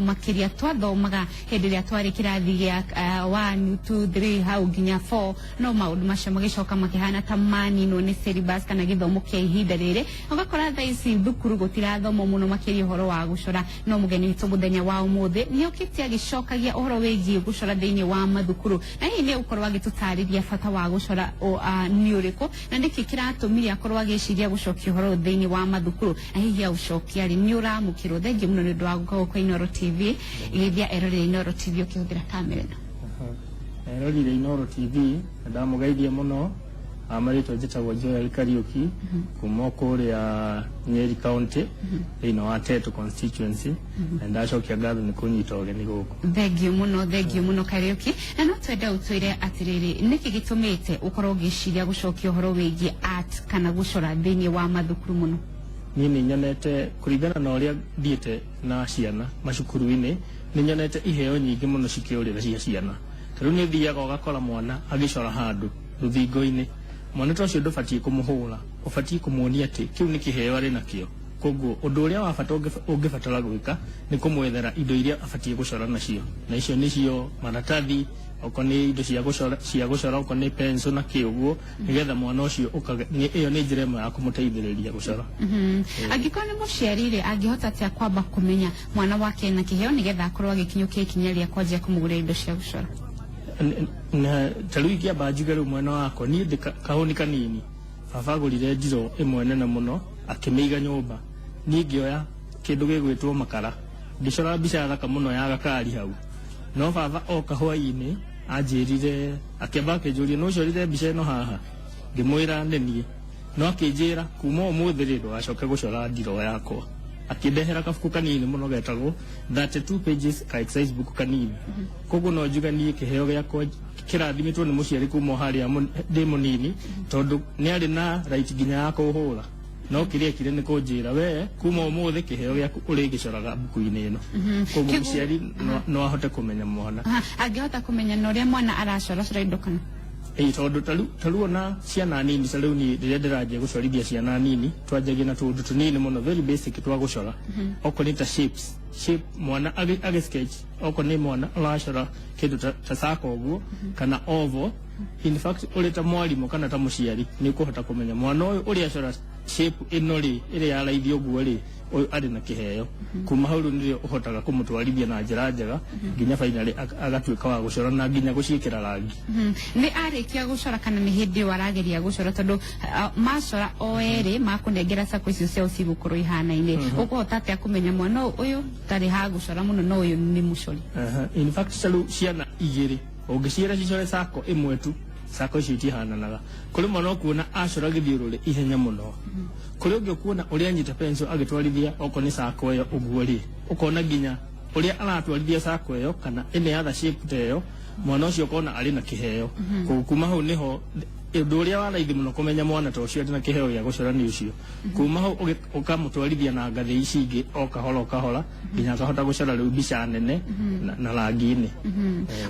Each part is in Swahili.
makiria twathomaga hindi ria twari kirathi gia 1 2 3 hau nginya 4 no maundu macio magicoka makihana ta manino ni syllabus kana githomo kia ihinda riri ugakora tha ici thukuru gutirathoma muno makiria uhoro wa gucora no mugeni witu muthenya wa umuthi ni ukitia gicokagia uhoro wigie gucora thiini wa mathukuru na hii ni ukorwa agitutariria bata wa gucora ni uriku na ndiki kiratumire akorwa agiciria gucokia uhoro thiini wa mathukuru na hihi ucokia ri ni uramukirwo thengi muno ni ndwa gukorwo kwa Inoro TV igithia erorire Inoro TV ukihudira kamera erorire Inoro TV ndamugeithie muno amarito njitagwo Joel Kariuki kuma kuria Nyeri County ino wa Tetu constituency ndacokia ngatho ni kunyita ogeni guku thengi muno Kariuki na no twenda utwire atiriri niki gitumite ukorwo giciria gucokia uhoro wigie art kana gucora thiini wa mathukuru muno nini nyonete kurigana na uria thiete na ciana macukuru-ini ni nyonete iheo nyingi muno cikiurira cia ciana riu ni thiaga ugakora mwana agicora handu ruthingo-ini mwana tocio ndubatie kumuhura ubatie kumuonia ati kiu ni kiheo ari nakio koguo undu uria wa bata ungibatara gwika ni kumwethera indo iria abatie gucora nacio na icio nicio maratathi okoni indo cia gucora okoni pencil na kiuguo nigetha mwana ucio iyo ni njira imwe ya kumuteithiriria gucora angikora ni muciarire angihota atia kwamba kumenya mwana wake na kiheo nigetha akorwo agikinyukia ikinya ria kwanjia kumugurira indo cia gucora na taruikia bajugaru mwana wako ni kahoni kanini baba agurire njiro imwe nene muno akimiiga nyumba ni ngioya kindu gigwitwo makara ngicora mbica thaka muno ya gakari hau no baba oka hwaini anjirire akeba akinjuria no corire mbica ino haha ngimwira nenie no akinjira kuma umuthi rindu acoke gucora ndiro yakwa akindehera kabuku kanini muno getagwo 32 pages ka exercise book kanini koguo no njuga nie kiheo giakwa kirathimitwo ni muciari kuma haria ndi munini tondu ni ari na right ginya ya kuhura no kiria kire ni kunjira we kuma umuthi kiheo giaku uri gicoraga buku-ini ino koguo muciari no ahote kumenya mwana angihota kumenya no ria mwana aracora indo kana tondu taruo na ciana nini riu ni riria ndiranjia gucorithia ciana nini twanjagia na tundu tunini muno very basic twa gucora oko ni ta shape mwana agi sketch oko ni mwana aracora kindu ta circle uguo kana oval in fact uri ta mwalimu kana ta muciari ni kuhota kumenya mwana uyu uri acora shape ino ri iri ya raithi uguo ri uyu ari na kiheo kuma hau ni uhotaga kumutwarithia na njira njega nginya finally agatuika wa gucora na nginya guciikira rangi ni arikia gucora kana ni hindi warageria gucora tondu macora oere makunengera sako icio cia ucigukorwo ihana-ini ukuhota atia kumenya mwana uyu tari ha gucora muno no uyu ni mucori in fact salu ciana igiri ungiciira cicore sako imwe tu sako icio itihananaga kuri mwana kuona acora githiururi ihenya muno kuri ungi kuona uria anyita pencil agitwarithia oko ni sako iyo uguo ri ukona ginya uria aratwarithia sako iyo kana ine other shape teyo mwana ucio kona ari na kiheo kuma hau niho undu uria waraithi muno kumenya mwana ta ucio na kiheo gia gucora ni ucio kuma hau ukamutwarithia na ngathi ici ingi okahora nginya akahota gucora riu mbica nene na rangi-ini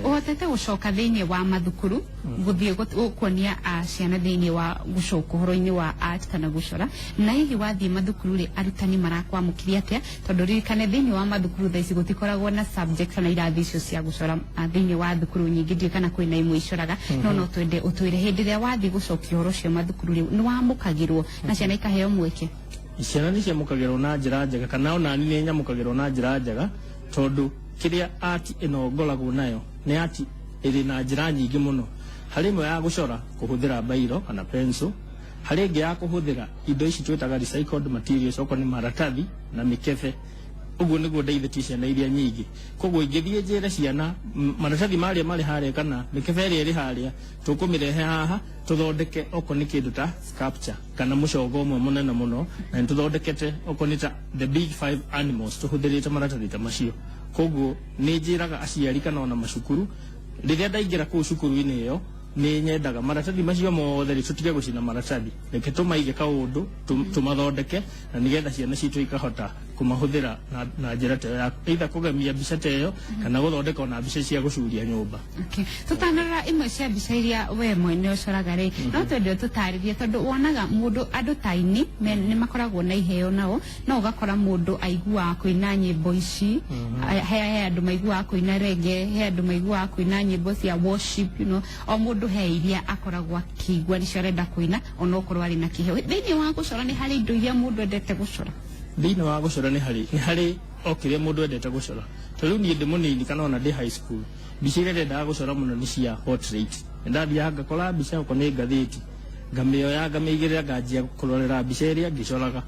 uhotete gucoka thiini wa mathukuru guthie kuonia ciana thiini wa gucoka uhoro-ini wa art kana gucora na hihi wathie mathukuru ri arutani marakwamukiria atia tondu ririkane thiini wa mathukuru tha ici gutikoragwo na subject kana irathi icio cia gucora thiini wa thukuru nyingi ndio kana kwina imwe icoraga no twende utwire hindi ria wathie gucokia uhoro cio mathukuru riu ni wamukagirwo na ciana ikaheo mweke ciana ni ciamukagirwo na njira njega kana ona ni ni nyamukagirwo na njira njega tondu kiria art ino ngoragwo nayo ni art iri na njira nyingi muno hari imwe ya gucora kuhuthira bairo kana pencil hari ingi ya kuhuthira indo ici twitaga recycled materials oko ni maratathi na mikebe uguo niguo ndeithĩtie ciana iria nyingi koguo ingĩthiĩ njĩre ciana maratathi marĩa marĩ harĩa kana mĩkebe ĩrĩa ĩrĩ harĩa tũkũmĩrehe haha tũthondeke oko nĩ kĩndũ ta sculpture kana mũcongo ũmwe mũnene mũno na nĩtũthondekete oko nĩ ta the big 5 animals tũhũthĩrĩte maratathi ta macio koguo nĩ njĩraga aciari kana ona macukuru rĩrĩa ndaingĩra kũu cukuru-inĩ ĩyo ni nyendaga maratathi macio mothe ri tutige gucina maratathi reke tumaige kaundu tumathondeke na nigetha ciana citu ikahota kũmahũthĩra na njĩra ta ya either kũgemia mbica ta ĩyo kana gũthondeka na mbica cia gũcuria nyũmba. Okay, tũtanarora imwe cia mbica iria we mwene ũcoraga rĩ, no twende tũtarĩrie tondũ wonaga mũndũ andũ taini nĩ makoragwo na iheo nao, no ũgakora mũndũ aiguaga kũina nyĩmbo ici, he andũ maiguaga kũina reggae, he andũ maiguaga kũina nyĩmbo cia worship, you know, o mũndũ he iria akoragwo akĩigua nĩcio arenda kũina ona okorwo arĩ na kĩheo. Thĩinĩ wa gũcora nĩ harĩ indo iria mũndũ endete gũcora? Thĩinĩ wa gũcora nĩ harĩ o kĩrĩa mũndũ endete gũcora. Tarĩu niĩ ndĩ mũnini kana ona ndĩ high school, mbica iria ndendaga gũcora mũno nĩ cia portrait. Ndathiaga ngakora mbica okorwo nĩ ngathĩti, ngamĩoya ngamĩigĩrĩra nganjia kũrorera mbica ĩrĩa ngĩcoraga.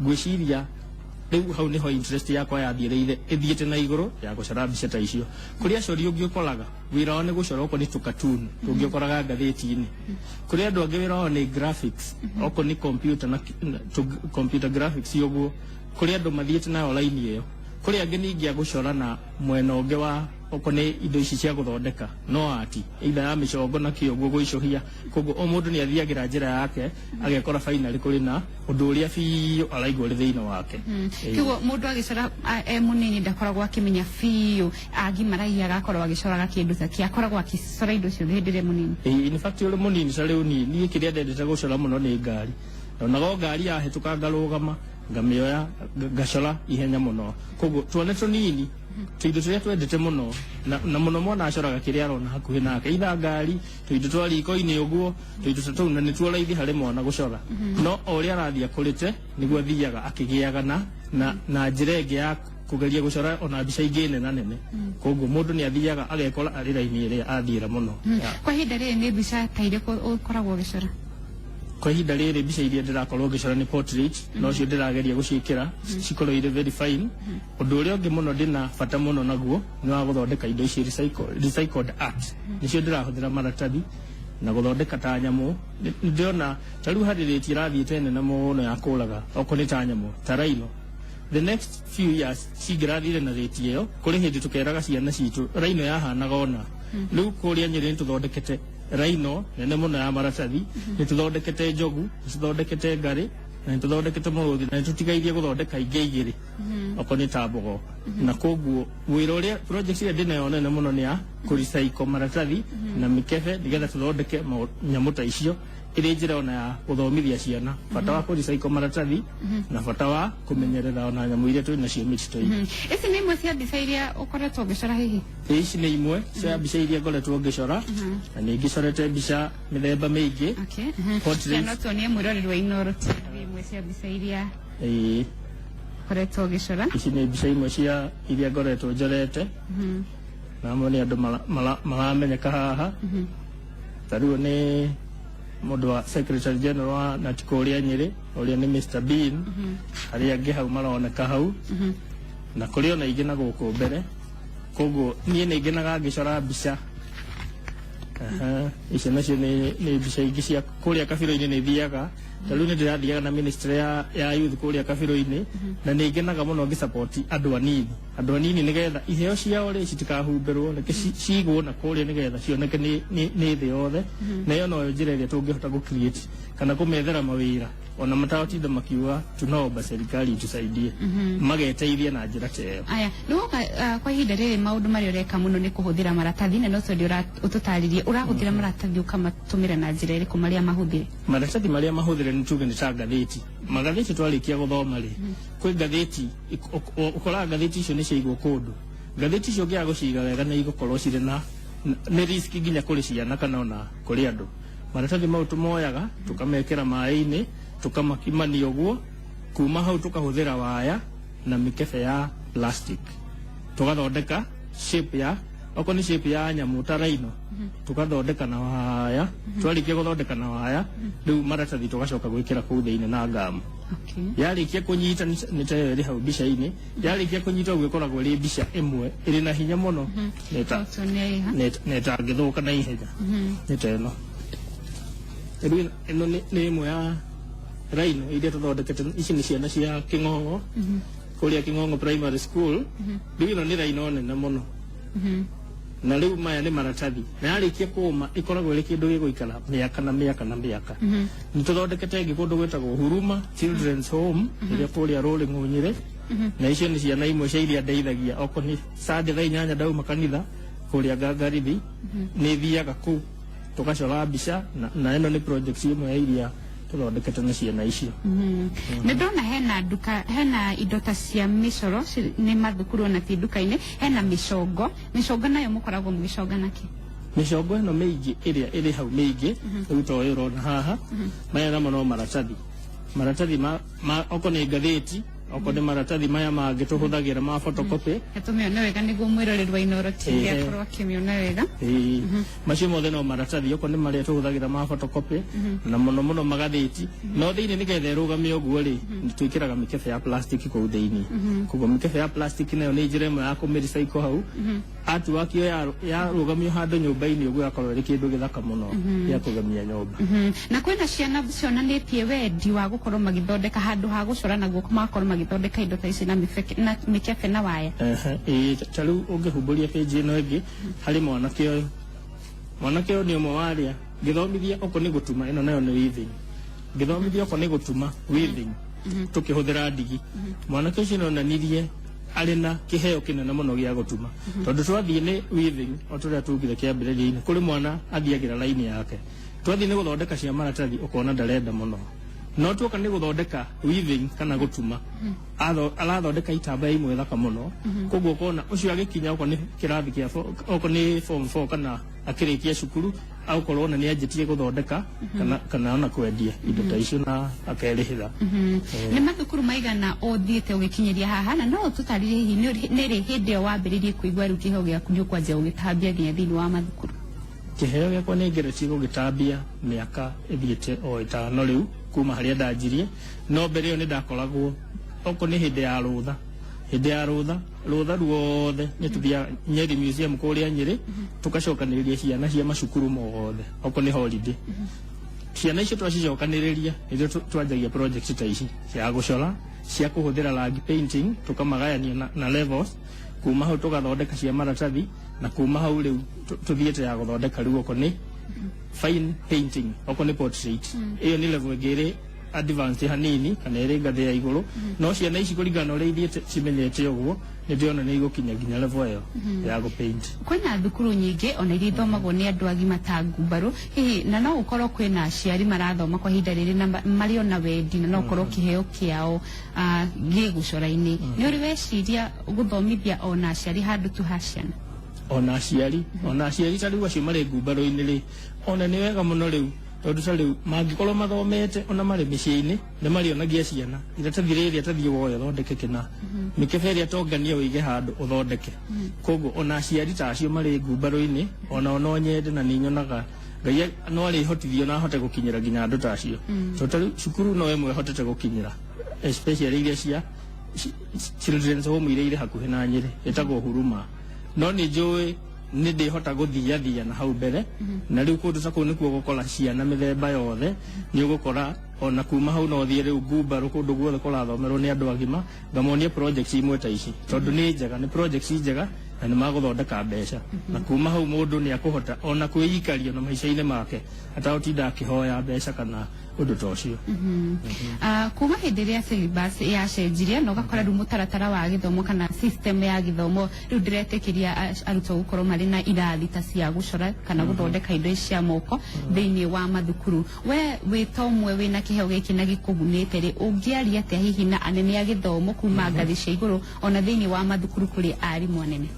Ngwĩciria rĩu hau nĩho interest yakwa yathiĩrĩire ĩthiĩte na igũrũ ya gũcora mbica ta icio. Kũrĩ acori ũngĩ ũkoraga wĩra wao nĩ gũcora okorwo nĩ tũkatuni tũngĩ ũkoraga ngathĩti-inĩ. Kũrĩ andũ angĩ wĩra wao nĩ graphics, okorwo nĩ computer graphics ũguo. Kũrĩ andũ mathiĩte nayo raini ĩyo. Kũrĩ angĩ ningĩ a gũcora na mwena ũngĩ wa okorwo nĩ indo ici cia gũthondeka no ati either ya mĩcongo na kĩũguo gũicũhia. Koguo o mũndũ nĩ athiagĩra njĩra yake agekora finally kũrĩ na ũndũ ũrĩa biũ araigua ũrĩ thĩinĩ wake. Koguo mũndũ agĩcora mũnini ndakoragwo akĩmenya biũ agimaragia agakorwo agĩcoraga kĩndũ ta kĩ, akoragwo agĩcora indo ciothe hĩndĩ ĩrĩa mũnini. In fact ũrĩ mũnini ta rĩu niĩ kĩrĩa ndendete gũcora mũno nĩ ngari. Onago ngari yahĩtũka ngarũgama ngamĩoya ngacora ihenya mũno. Koguo tuone tũnini tũindo tũrĩa twendete mũno na mũno mwana acoraga kĩrĩa arona hakuhĩ nake, either ngari, tũindo twa riko-inĩ ũguo, tũindo ta tũu, na nĩ tuo raithi harĩ mwana gũcora. No o ũrĩa arathiĩ akũrĩte nĩguo athiaga akĩgĩaga na njĩra ĩngĩ ya kũgeria gũcora ona mbica ingĩ nene. Koguo mũndũ nĩ athiaga agekora arĩ raini ĩrĩa athiĩra mũno. Kwa ihinda rĩrĩ nĩ mbica ta irĩkũ ũkoragwo ũgĩcora? Kwa ihinda rĩrĩ mbica iria ndĩrakorwo ngĩcora nĩ portrait, no cio ndĩrageria gũciĩkĩra cikorwo irĩ very fine. Ũndũ ũrĩa ũngĩ mũno ndĩna bata mũno naguo nĩ wa gũthondeka indo ici recycled art. Nĩcio ndĩrahũthĩra maratathi na gũthondeka ta nyamũ. Ndĩrona ta rĩu harĩ rĩti ĩrathiĩte nene mũno ya kũraga okorwo nĩ ta nyamũ ta rhino. The next few years cingĩrathire na rĩti ĩyo, kũrĩ hĩndĩ tũkeraga ciana citũ rhino yahanaga ona. Rĩu kũrĩa Nyĩrĩ nĩtũthondekete rhino nene mũno ya maratathi, nĩtũthondekete njogu, nĩtũthondekete ngarĩ, na nĩtũthondekete mũrũthi, na nĩtũtigairie gũthondeka ingĩ igĩrĩ okorwo nĩ ta mbogo. Na koguo wĩra ũrĩa project ĩrĩa ndĩnayo nene mũno nĩ ya kũrecycle maratathi na mĩkebe nĩgetha tũthondeke nyamũ ta icio, ĩrĩ njĩra ona ya gũthomithia ciana bata wa kũrecycle maratathi na bata wa kũmenyerera ona nyamũ iria twĩ nacio mĩtitũ-inĩ. Ici nĩ imwe cia mbica iria ũkoretwo ũgĩcora hihi? Ici nĩ imwe cia mbica iria ngoretwo ngĩcora, na nĩ ngĩcorete mbica mĩthemba mĩingĩ. No tuonie mwĩrorerwo-inĩ ũrũtĩ imwe cia mbica iria ũkoretwo ũgĩcora. Ici nĩ mbica imwe cia iria ngoretwo njorete, na amwe nĩ andũ maramenyeka haha. Ta rĩu nĩ mũndũ wa Secretary General wa Natiko ũrĩa Nyĩrĩ, ũrĩa nĩ Mr. Bean, arĩa angĩ hau maroneka hau, na kũrĩ ona ingĩ na gũkũ mbere. Koguo niĩ nĩ ngenaga ngĩcora mbica. Ici nacio nĩ mbica ingĩ cia kũrĩa kabirũ-inĩ nĩ thiaga. Ta rĩu nĩ ndĩrathiaga na ministry ya youth kũrĩa kabirũ-inĩ, na nĩ ngenaga mũno ngĩsupport andũ anini nĩgetha iheo ciao rĩ citikahumbĩrwo, reke cigwo na kũrĩa nĩgetha cioneke nĩ thĩ yothe. Na ĩyo noyo njĩra ĩrĩa tũngĩhota gũ-create kana kũmethera mawĩra ona matagotinda makiuga tunaomba serikali itusaidie, mageteithia na njĩra ta ĩyo. Aya, nĩwoka kwa ihinda rĩrĩ maũndũ marĩa ũreka mũno nĩ kũhũthĩra maratathi, na no tondũ ũtũtarĩrie ũrahũthĩra maratathi ũkamatũmĩra na njĩra ĩrĩkũ marĩa mahũthĩre? Maratathi marĩa mahũthĩre nĩ tuge nĩ ta ngathĩti. Magathĩti twarĩkia gũthoma rĩ, kwĩ ngathĩti ũkoraga ngathĩti icio nĩ ciaigwo kũndũ. Ngathĩti icio ũngĩaga gũciga wega nĩ igũkorwo cirĩ na nĩ risk nginya kũrĩ ciana kana ona kũrĩ andũ. Maratathi mau tũmoyaga tũkamekĩra maĩ-inĩ, tũkamakimania ũguo, kuma hau tũkahũthĩra waya na mĩkebe ya plastic, tũgathondeka shape ya okorwo nĩ shape ya nyamũ ta rhino, tũgathondeka na waya. Twarĩkia gũthondeka na waya, rĩu maratathi tũgacoka gwĩkĩra kũu thĩinĩ na ngamu. Yarĩkia kũnyita nĩ ta ĩyo ĩrĩ hau mbica-inĩ, yarĩkia kũnyita ũguo ĩkoragwo ĩrĩ mbica ĩmwe ĩrĩ na hinya mũno, na ĩtangĩthũka na ihenya. Nĩ ta ĩno. Rĩu ĩno nĩ ĩmwe ya rhino iria tũthondekete. Ici nĩ ciana cia Kĩng'ong'o kũrĩa Kĩng'ong'o Primary School. Rĩu ĩno nĩ rhino nene mũno, na rĩu maya nĩ maratathi, na yarĩkia kũũma ĩkoragwo ĩrĩ kĩndũ gĩgũikara mĩaka na mĩaka na mĩaka. Nĩ tũthondekete ĩngĩ kũndũ gwĩtagwo Huruma Children's Home ĩrĩa kũrĩa Rũrĩng'ũ Nyĩrĩ, na icio nĩ ciana imwe cia iria ndeithagia okorwo nĩ Sunday thaa 8 ndauma kanitha kũrĩa Ngangarithi nĩ thiaga kũu tũgacora mbica na ĩno nĩ project imwe ya iria tũthondekete na ciana icio. Nĩ ndona hena nduka, hena indo ta cia mĩcoro nĩ mathukuru na ti nduka-inĩ, hena mĩcongo nayo mũkoragwo mũgĩconga nakĩ? Mĩcongo ĩno mĩingĩ ĩrĩa ĩrĩ hau mĩingĩ rĩu ta ũyũ ũrona haha maya namo no maratathi okorwo nĩ ngathĩti okorwo nĩ maratathi maya mangĩ tũhũthagĩra ma photocopy tũmĩone wega nĩguo mwĩroreri wa Inooro TV akorwo akĩmĩona wega. Macio mothe no maratathi okorwo nĩ marĩa tũhũthagĩra ma photocopy na mũno mũno magathĩti no thĩinĩ nĩgetha ĩrũgame ũguo rĩ twĩkĩraga mĩkebe ya plastic kũu thĩinĩ, koguo mĩkebe ya plastic nayo nĩ njĩra ĩmwe ya kũmĩrecycle hau artwork ĩyo yarũgamio handũ nyũmba-inĩ ũguo yakorwo ĩrĩ kĩndũ gĩthaka mũno gĩa kũgemia nyũmba. Na kwĩna ciana cionanĩtie wendi wa gũkorwo magĩthondeka handũ ha gũcora naguo makorwo magĩthondeka indo ta ici na mĩkebe na waya. Ta rĩu ũngĩhumbũria page ĩno ĩngĩ harĩ mwanake ũyũ nĩ ũmwe warĩa ngĩthomithia okorwo nĩ gũtuma ĩno nayo nĩ weaving, ngĩthomithia okorwo nĩ gũtuma weaving tũkĩhũthĩra ndigi. Mwanake ũcio nĩonanirie arĩ na kĩheo kĩnene mũno gĩa gũtuma tondũ twathiĩ nĩ weaving o tũrĩa tugire kĩambĩrĩria-inĩ kũrĩ mwana athiagĩra laini yake, twathiĩ nĩ gũthondeka cia maratathi ũkona ndarenda mũno, no tuoka nĩ gũthondeka weaving kana gũtuma arathondeka itambaya imwe thaka mũno, koguo ũkona ũcio agĩkinya okorwo nĩ kĩrathi kĩa okorwo nĩ form 4 kana akĩrĩkia cukuru akorwo ona nĩ anjĩtie gũthondeka kana ona kwendia indo ta icio na akerĩhĩra. Nĩ mathukuru maigana ũthiĩte ũgĩkinyĩria haha na no tũtarĩrie hihi nĩ rĩ hĩndĩ ĩyo wambĩrĩirie kũigua rĩu kĩheo gĩaku nĩ ũkwanjia gũgĩtambia nginya thĩinĩ wa mathukuru? Kĩheo gĩakwa nĩ ngeretie gũgĩtambia mĩaka ĩthiĩte o ĩtano rĩu kuma harĩa ndanjirie, no mbere ĩyo nĩ ndakoragwo okorwo nĩ hĩndĩ ya rũtha ruothe nĩ tũthiaga Nyeri Museum kũrĩa Nyeri tũgacokanĩrĩria ciana cia macukuru mothe okorwo nĩ holiday. Ciana icio twacicokanĩrĩria nĩrĩo twanjagia project ta ici cia gũcora, cia kũhũthĩra rangi painting tũkamagayania na levels, kuma hau tũgathondeka cia maratathi na kuma hau rĩu tũthiĩte ya gũthondeka rĩu okorwo nĩ fine painting okorwo nĩ portrait. Ĩyo nĩ level ĩngĩ ĩrĩ advance hanini kana ĩrĩ ngathĩ ya igũrũ, no ciana ici kũringana ũrĩa ithiĩte cimenyete ũguo nĩ ndĩrona nĩ igũkinya nginya level ĩyo ya gũpaint. Kwĩna thukuru nyingĩ ona iria ithomagwo nĩ andũ agima ta ngumbarũ hihi, na no gũkorwo kwĩna aciari marathoma kwa ihinda rĩrĩ na marĩ ona wendi na no gũkorwo kĩheo kĩao gĩ gũcora-inĩ, nĩ ũrĩ weciria gũthomithia ona aciari handũ tu ha ciana? Ona aciari ta rĩu acio marĩ ngumbarũ-inĩ rĩ ona nĩ wega mũno rĩu tondũ ta rĩu mangĩkorwo mathomete ona marĩ mĩciĩ-inĩ nĩ marĩonagia ciana iratathi rĩrĩa tathiĩ woye thondeke kĩna, mĩkebe ĩrĩa tongania ũige handũ ũthondeke. Koguo ona aciari ta acio marĩ ngumbarũ-inĩ ona no nyende na nĩ nyonaga Ngai no arĩhotithio na ahote gũkinyĩra nginya andũ ta acio, tondũ ta rĩu cukuru no ĩmwe hotete gũkinyĩra especially iria cia children's home iria irĩ hakuhĩ na Nyeri ĩtagwo Huruma, no nĩ njũĩ nĩ ndĩhota gũthiathia na hau mbere na rĩu kũndũ ta kũu nĩkuo gũkora ciana mĩthemba yothe, nĩ ũgũkora ona kuma hau no thiĩ rĩu ngumbarũ kũndũ guothe kũrathomerwo nĩ andũ agima ngamonia projects imwe ta ici tondũ nĩ njega, nĩ projects njega na nĩ magũthondeka mbeca na kuma hau mũndũ nĩ akũhota ona kwĩikaria na maica-inĩ make atagũtinda akĩhoya mbeca kana ũndũ ta ũcio. Kuma hĩndĩ ĩrĩa syllabus yacenjirie na ũgakora rĩu mũtaratara wa gĩthomo kana system ya gĩthomo rĩu ndĩretĩkĩria arutwo gũkorwo marĩ na irathi ta cia gũcora kana gũthondeka indo cia moko thĩinĩ wa mathukuru, we wĩ ta ũmwe wĩna kĩheo gĩkĩ na gĩkũgunĩte rĩ ũngĩaria atĩa hihi na anene a gĩthomo kuma ngathĩ cia igũrũ ona thĩinĩ wa mathukuru kũrĩ arimũ anene?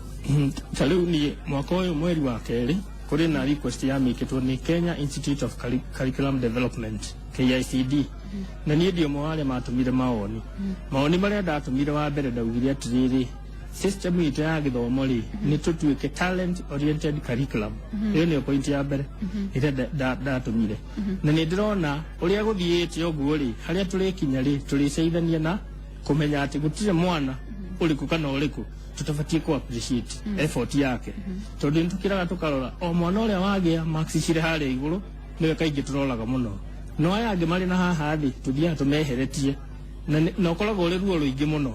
Ta rĩu niĩ mwaka ũyũ mweri wa kerĩ kũrĩ na request ya mĩkĩtwo nĩ Kenya Institute of Curriculum Development KICD, na niĩ ndĩ ũmwe wa arĩa matũmire mawoni marĩa ndatũmire. Wa mbere ndaugire atĩrĩrĩ, system itũ ya gĩthomo rĩ nĩ tũtuĩke talent oriented curriculum. Ĩyo nĩyo point ya mbere ĩrĩa ndatũmire, na nĩ ndĩrona ũrĩa gũthiĩte ũguo rĩ harĩa tũrĩkinya rĩ tũrĩceithania na kũmenya atĩ gũtirĩ mwana ũrĩkũ kana ũrĩkũ tũtabatiĩ ku appreciate effort yake, tondũ nĩ tũkĩraga tũkarora o mwana ũrĩa wagĩa marks cirĩ harĩa igũrũ nĩwe kaingĩ tũroraga mũno, no aya angĩ marĩ na haha thĩ tũthiaga tũmeheretie na ũkoragwo ũrĩ ruo rũingĩ mũno,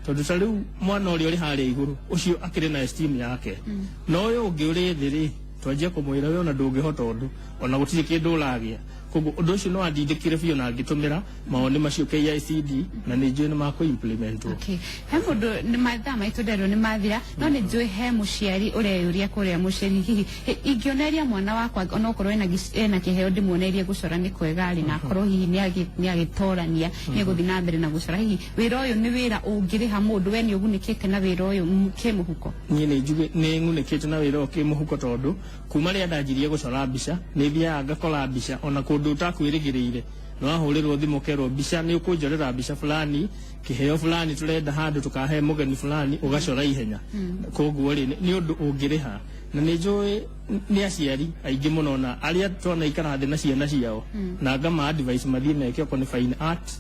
tondũ ta rĩu mwana ũrĩa ũrĩ harĩa igũrũ ũcio akĩrĩ na esteem yake, no ũyũ ũngĩ ũrĩ thĩ rĩ twanjia kũmwĩra we ona ndũngĩhota ũndũ ona gũtirĩ kĩndũ ũragĩa, koguo undu ucio no andindikire biũ na ngĩtũmĩra maoni macio KICD na nĩ njũĩ nĩ makũ implementwo. Okay, he mũndũ nĩ mathaa maitũ nderwo nĩ mathira no nĩ njũĩ he mũciari ũreyũria kũrĩa mũciari hihi ingĩoneria mwana wakwa onokorwo ena kĩheo ndĩmuonerie gũcora nĩ kwega rĩ na akorwo hihi nĩ agĩtorania nĩ gũthiĩ na mbere na gũcora hihi wĩra ũyũ nĩ wĩra ũngĩrĩha mũndũ we nĩ ũgunĩkĩte na wĩra ũyũ kĩmũhuko? Niĩ nĩ ngunĩkĩte na wĩra ũyũ kĩmũhuko tondũ kuma rĩrĩa ndanjirie gũcora mbica nĩ thiaga ngakora mbica ona kũndũ ũtakwĩrĩgĩrĩire no ahũrĩrwo thimũ kerwo mbica nĩ ũkũnjorera mbica fulani kĩheo fulani tũrenda handũ tukahe mũgeni fulani ũgacora ihenya. Koguo rĩ nĩ ũndũ ũngĩrĩha na nĩ njũĩ nĩ aciari aingĩ mũno na arĩa twana ikara thĩ na ciana ciao na ngama advice mathiĩ meke okorwo nĩ fine art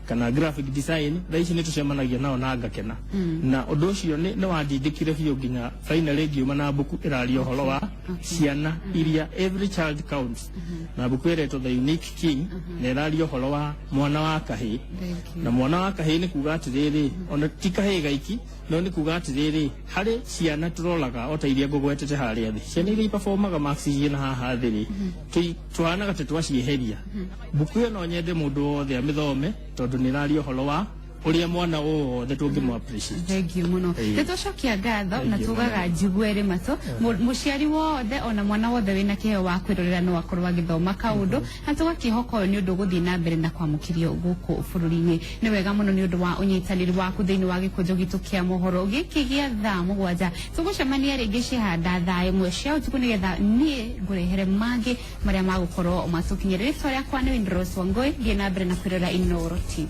kana graphic design thaa ici nĩ tũcemanagia nao na ngakena. Na ũndũ ũcio nĩ wandindĩkire biũ nginya finally ngiuma na mbuku ĩraria ũhoro wa ciana iria every child counts na mbuku ĩretwo The Unique King na ĩraria ũhoro wa mwana wa kahĩĩ na mwana wa kahĩĩ nĩ kuga atĩrĩrĩ ona ti kahĩĩ gaiki no nĩ kuga atĩrĩrĩ harĩ ciana tũroraga o ta iria ngũgwetete harĩa thĩ ciana iria iperformaga marks ciĩna haha thĩ rĩ tuhanaga ta twacieheria. Mbuku ĩyo no nyende mũndũ wothe amĩthome tondũ nĩ ĩraria ũhoro wa ũrĩa mwana wothe tũngĩmũ appreciate. Thengiũ mũno. Nĩtũcokia ngatho na tugaga njigue rĩ matũ mũciari wothe ona mwana wothe wĩna kĩheo wa kwĩrorera no akorwo agĩthoma kaũndũ na tũgakĩhoka ũyũ nĩ ũndũ gũthiĩ na mbere na kwamũkĩrio gũkũ bũrũri-inĩ. Nĩ wega mũno nĩ ũndũ wa ũnyitanĩri waku thĩinĩ wa gĩkũnjo gitũ kĩa mohoro gĩkĩ gĩa thaa mũgwanja. Tũgũcemania rĩngĩ cihanda thaa ĩmwe cia ũtukũ nĩgetha niĩ ngũrehere mangĩ marĩa magũkorwo matũkinyĩra. Rĩtwa rĩakwa nĩ Windrose Wangũi thiĩ na mbere na kwĩrora Inooro TV.